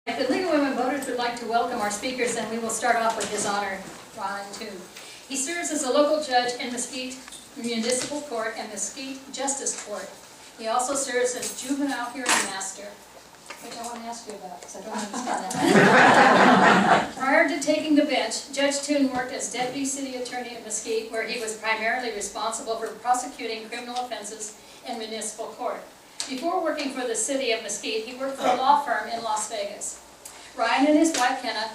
The League of Women Voters would like to welcome our speakers, and we will start off with his honor, Violence-02. He serves as a local judge in Mesquite Municipal Court and Mesquite Justice Court. He also serves as juvenile hearing master, which I want to ask you about, because I don't understand that. Prior to taking the bench, Judge Toon worked as deputy city attorney at Mesquite, where he was primarily responsible for prosecuting criminal offenses in municipal court. Before working for the city of Mesquite, he worked for a law firm in Las Vegas. Ryan and his wife, Kenna,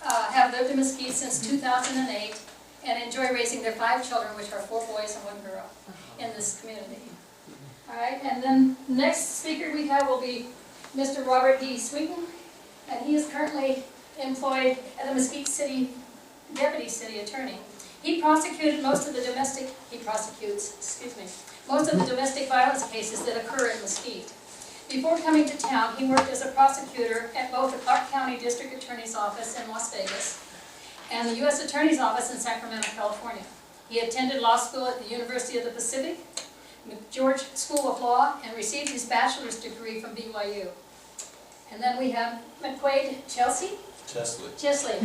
have lived in Mesquite since 2008 and enjoy raising their 5 children, which are 4 boys and 1 girl, in this community. All right, and then the next speaker we have will be Mr. Robert D. Sweeten, and he is currently employed at the Mesquite City Deputy City Attorney. He prosecuted most of the domestic violence cases that occur in Mesquite. Before coming to town, he worked as a prosecutor at both the Clark County District Attorney's Office in Las Vegas and the U.S. Attorney's Office in Sacramento, California. He attended law school at the University of the Pacific, George School of Law, and received his bachelor's degree from BYU. And then we have McQuaid Chesley,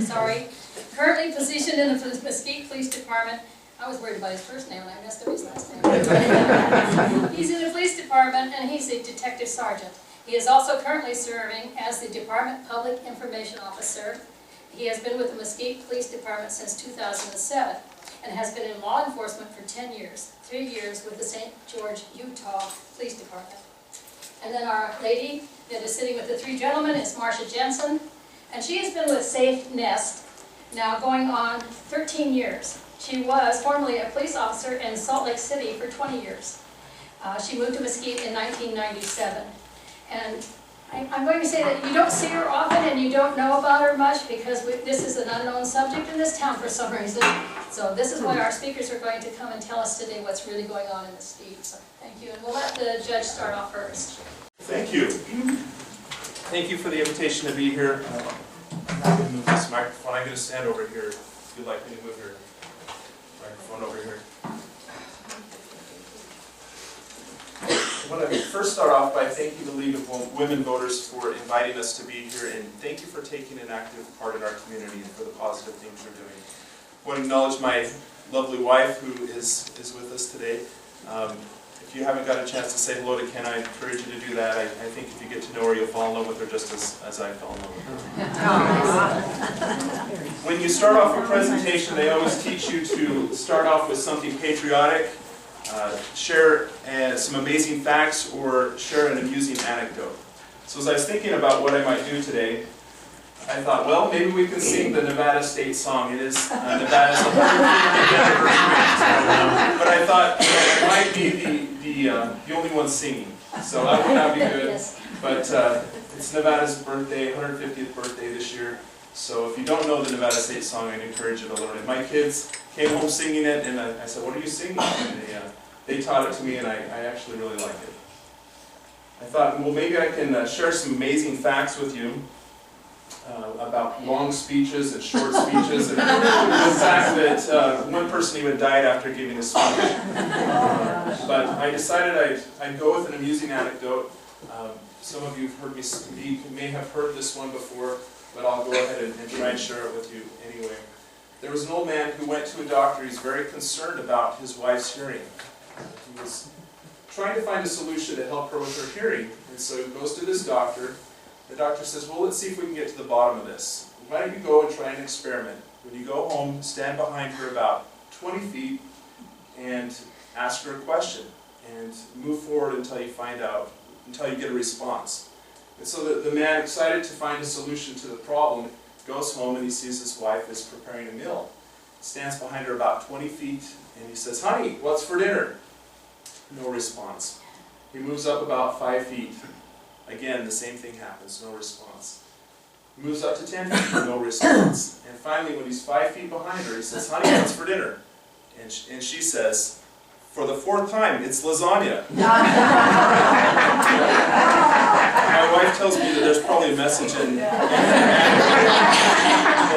sorry, currently positioned in the Mesquite Police Department. I was worried about his first name and I messed up his last name. He's in the police department and he's a detective sergeant. He is also currently serving as the Department Public Information Officer. He has been with the Mesquite Police Department since 2007 and has been in law enforcement for 10 years, 3 years with the St. George, Utah Police Department. And then our lady that is sitting with the 3 gentlemen is Marcia Jensen, and she has been with Safe Nest now going on 13 years. She was formerly a police officer in Salt Lake City for 20 years. She moved to Mesquite in 1997. And I'm going to say that you don't see her often and you don't know about her much because this is an unknown subject in this town for some reason. So this is why our speakers are going to come and tell us today what's really going on in Mesquite. So thank you, and we'll let the judge start off first. Thank you. Thank you for the invitation to be here. I'm going to move this microphone. I'm going to stand over here if you'd like me to move your microphone over here. I want to first start off by thanking the League of Women Voters for inviting us to be here, and thank you for taking an active part in our community and for the positive things you're doing. I want to acknowledge my lovely wife who is with us today. If you haven't got a chance to say hello to Ken, I encourage you to do that. I think if you get to know her, you'll fall in love with her just as I fell in love with her. When you start off a presentation, they always teach you to start off with something patriotic, share some amazing facts, or share an amusing anecdote. So as I was thinking about what I might do today, I thought, well, maybe we can sing the Nevada State song. It is Nevada's 150th anniversary. But I thought I might be the only one singing, so that would not be good. But it's Nevada's birthday, 150th birthday this year. So if you don't know the Nevada State song, I'd encourage you to learn it. My kids came home singing it, and I said, "What are you singing?" And they taught it to me, and I actually really like it. I thought, well, maybe I can share some amazing facts with you about long speeches and short speeches, and the fact that one person even died after giving a speech. But I decided I'd go with an amusing anecdote. Some of you have heard me, may have heard this one before, but I'll go ahead and try and share it with you anyway. There was an old man who went to a doctor. He's very concerned about his wife's hearing. He was trying to find a solution to help her with her hearing, and so he goes to this doctor. The doctor says, well, let's see if we can get to the bottom of this. Why don't you go and try an experiment? When you go home, stand behind her about 20 feet and ask her a question, and move forward until you get a response. And so the man, excited to find a solution to the problem, goes home and he sees his wife is preparing a meal. He stands behind her about 20 feet and he says, honey, what's for dinner? No response. He moves up about 5 feet. Again, the same thing happens, no response. He moves up to 10 feet, no response. And finally, when he's 5 feet behind her, he says, honey, what's for dinner? And she says, for the 4th time, it's lasagna. My wife tells me that there's probably a message in that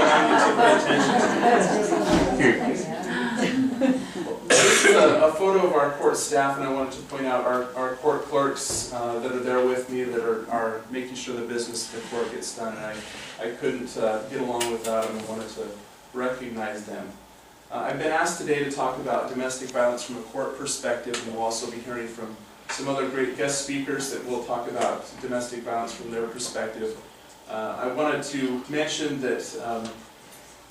I need to pay attention to. a photo of our court staff, and I wanted to point out our court clerks that are there with me that are making sure the business of the court gets done. And I couldn't get along without them and wanted to recognize them. I've been asked today to talk about domestic violence from a court perspective, and we'll also be hearing from some other great guest speakers that will talk about domestic violence from their perspective. I wanted to mention that,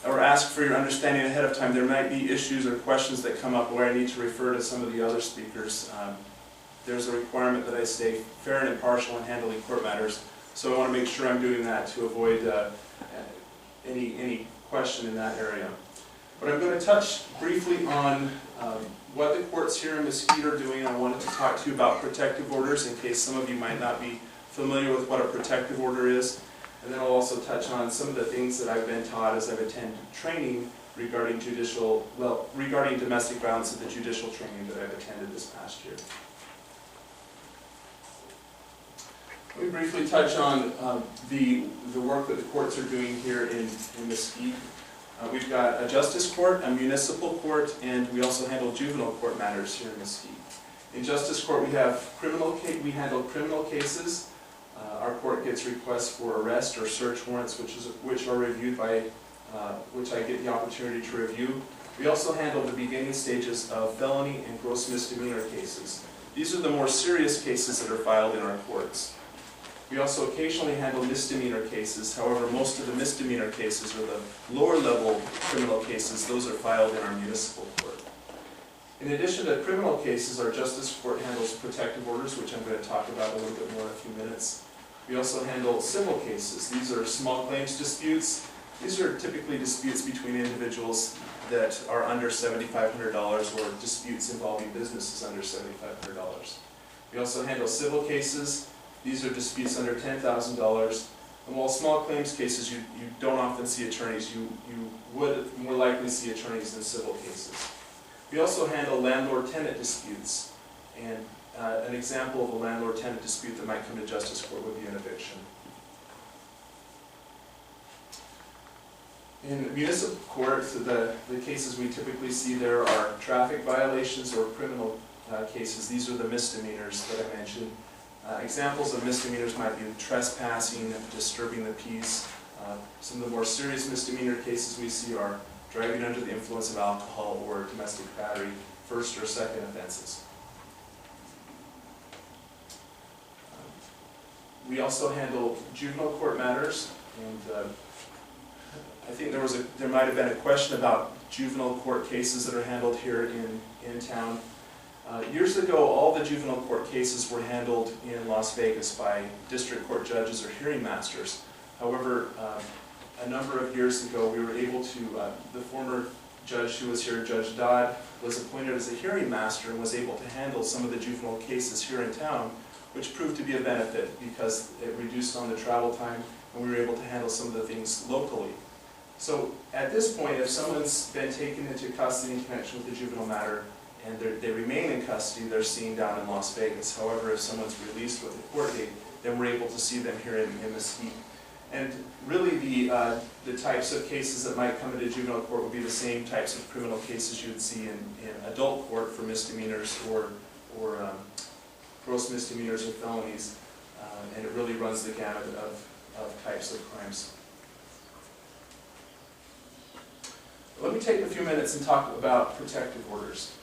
or ask for your understanding ahead of time, there might be issues or questions that come up where I need to refer to some of the other speakers. There's a requirement that I stay fair and impartial in handling court matters, so I want to make sure I'm doing that to avoid any question in that area. But I'm going to touch briefly on what the courts here in Mesquite are doing. I wanted to talk to you about protective orders in case some of you might not be familiar with what a protective order is. And then I'll also touch on some of the things that I've been taught as I've attended training regarding regarding domestic violence at the judicial training that I've attended this past year. Let me briefly touch on the work that the courts are doing here in Mesquite. We've got a justice court, a municipal court, and we also handle juvenile court matters here in Mesquite. In justice court, we handle criminal cases. Our court gets requests for arrest or search warrants, which are reviewed by, which I get the opportunity to review. We also handle the beginning stages of felony and gross misdemeanor cases. These are the more serious cases that are filed in our courts. We also occasionally handle misdemeanor cases. However, most of the misdemeanor cases or the lower level criminal cases, those are filed in our municipal court. In addition to criminal cases, our justice court handles protective orders, which I'm going to talk about a little bit more in a few minutes. We also handle civil cases. These are small claims disputes. These are typically disputes between individuals that are under $7,500 or disputes involving businesses under $7,500. We also handle civil cases. These are disputes under $10,000. And while small claims cases, you don't often see attorneys, you would more likely see attorneys in civil cases. We also handle landlord-tenant disputes. And an example of a landlord-tenant dispute that might come to justice court would be an eviction. In municipal court, the cases we typically see there are traffic violations or criminal cases. These are the misdemeanors that I mentioned. Examples of misdemeanors might be trespassing, disturbing the peace. Some of the more serious misdemeanor cases we see are driving under the influence of alcohol or domestic battery, first or second offenses. We also handle juvenile court matters, and I think there might have been a question about juvenile court cases that are handled here in town. Years ago, all the juvenile court cases were handled in Las Vegas by district court judges or hearing masters. However, a number of years ago, we were able to, the former judge who was here, Judge Dodd, was appointed as a hearing master and was able to handle some of the juvenile cases here in town, which proved to be a benefit because it reduced on the travel time and we were able to handle some of the things locally. So at this point, if someone's been taken into custody in connection with the juvenile matter, and they remain in custody, they're seen down in Las Vegas. However, if someone's released with a court date, then we're able to see them here in Mesquite. And really the types of cases that might come into juvenile court would be the same types of criminal cases you would see in adult court for misdemeanors or gross misdemeanors or felonies. And it really runs the gamut of types of crimes. Let me take a few minutes and talk about protective orders.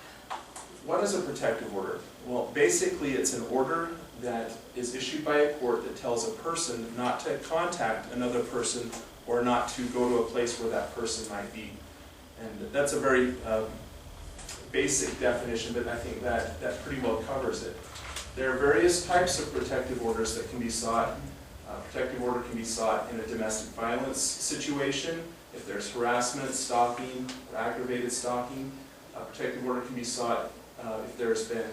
What is a protective order? Well, basically it's an order that is issued by a court that tells a person not to contact another person or not to go to a place where that person might be. And that's a very basic definition, but I think that pretty well covers it. There are various types of protective orders that can be sought. A protective order can be sought in a domestic violence situation, if there's harassment, stalking, or aggravated stalking. A protective order can be sought if there's been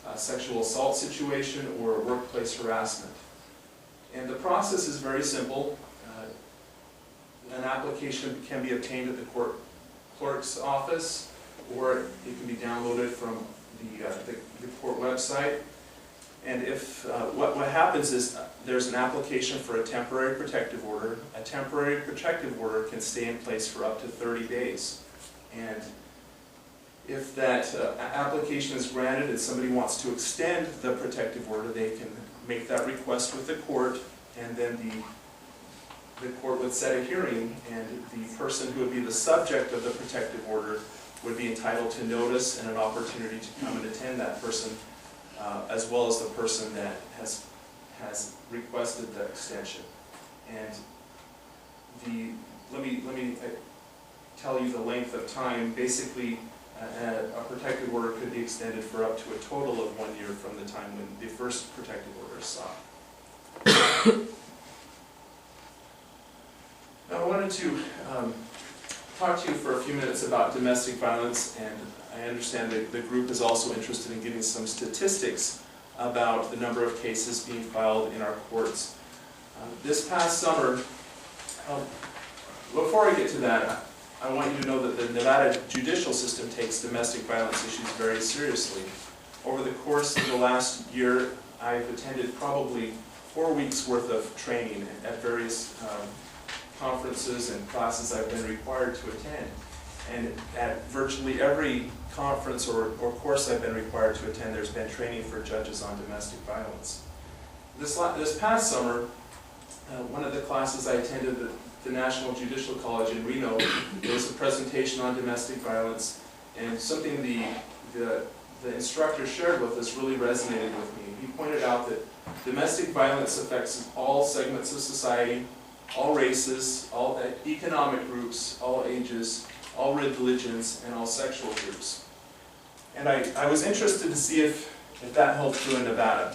a sexual assault situation or workplace harassment. And the process is very simple. An application can be obtained at the court clerk's office, or it can be downloaded from the court website. And if what happens is there's an application for a temporary protective order. A temporary protective order can stay in place for up to 30 days. And If that application is granted and somebody wants to extend the protective order, they can make that request with the court, and then the court would set a hearing, and the person who would be the subject of the protective order would be entitled to notice and an opportunity to come and attend that person, as well as the person that has requested the extension. And let me tell you the length of time. Basically, a protective order could be extended for up to a total of 1 year from the time when the first protective order is sought. Now, I wanted to talk to you for a few minutes about domestic violence, and I understand that the group is also interested in getting some statistics about the number of cases being filed in our courts. This past summer, before I get to that, I want you to know that the Nevada judicial system takes domestic violence issues very seriously. Over the course of the last year, I've attended probably 4 weeks worth of training at various conferences and classes I've been required to attend. And at virtually every conference or course I've been required to attend, there's been training for judges on domestic violence. This past summer, one of the classes I attended at the National Judicial College in Reno, there was a presentation on domestic violence, and something the instructor shared with us really resonated with me. He pointed out that domestic violence affects all segments of society, all races, all economic groups, all ages, all religions, and all sexual groups. And I was interested to see if that held true in Nevada.